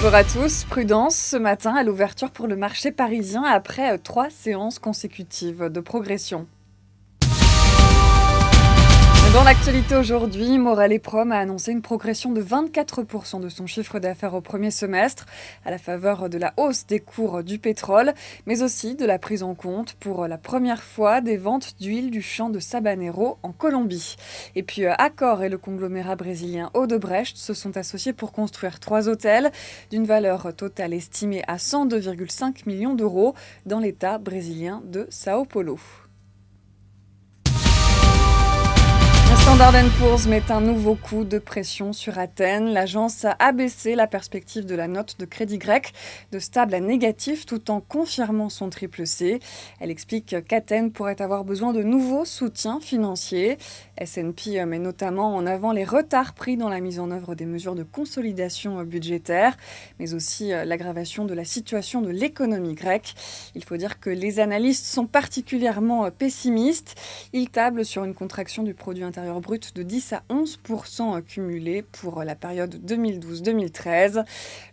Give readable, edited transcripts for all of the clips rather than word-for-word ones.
Bonjour à tous, prudence ce matin à l'ouverture pour le marché parisien après 3 séances consécutives de progression. Dans l'actualité aujourd'hui, Morel & Prom a annoncé une progression de 24% de son chiffre d'affaires au premier semestre, à la faveur de la hausse des cours du pétrole, mais aussi de la prise en compte pour la première fois des ventes d'huile du champ de Sabanero en Colombie. Et puis Accor et le conglomérat brésilien Odebrecht se sont associés pour construire 3 hôtels d'une valeur totale estimée à 102,5 millions d'euros dans l'État brésilien de Sao Paulo. Standard & Poor's met un nouveau coup de pression sur Athènes. L'agence a abaissé la perspective de la note de crédit grec de stable à négatif tout en confirmant son triple C. Elle explique qu'Athènes pourrait avoir besoin de nouveaux soutiens financiers. S&P met notamment en avant les retards pris dans la mise en œuvre des mesures de consolidation budgétaire, mais aussi l'aggravation de la situation de l'économie grecque. Il faut dire que les analystes sont particulièrement pessimistes. Ils tablent sur une contraction du produit intérieur brut de 10 à 11% cumulé pour la période 2012-2013.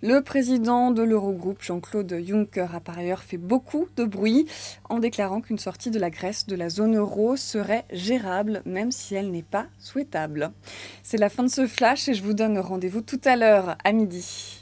Le président de l'Eurogroupe, Jean-Claude Juncker, a par ailleurs fait beaucoup de bruit en déclarant qu'une sortie de la Grèce de la zone euro serait gérable, même si elle n'est pas souhaitable. C'est la fin de ce flash et je vous donne rendez-vous tout à l'heure à midi.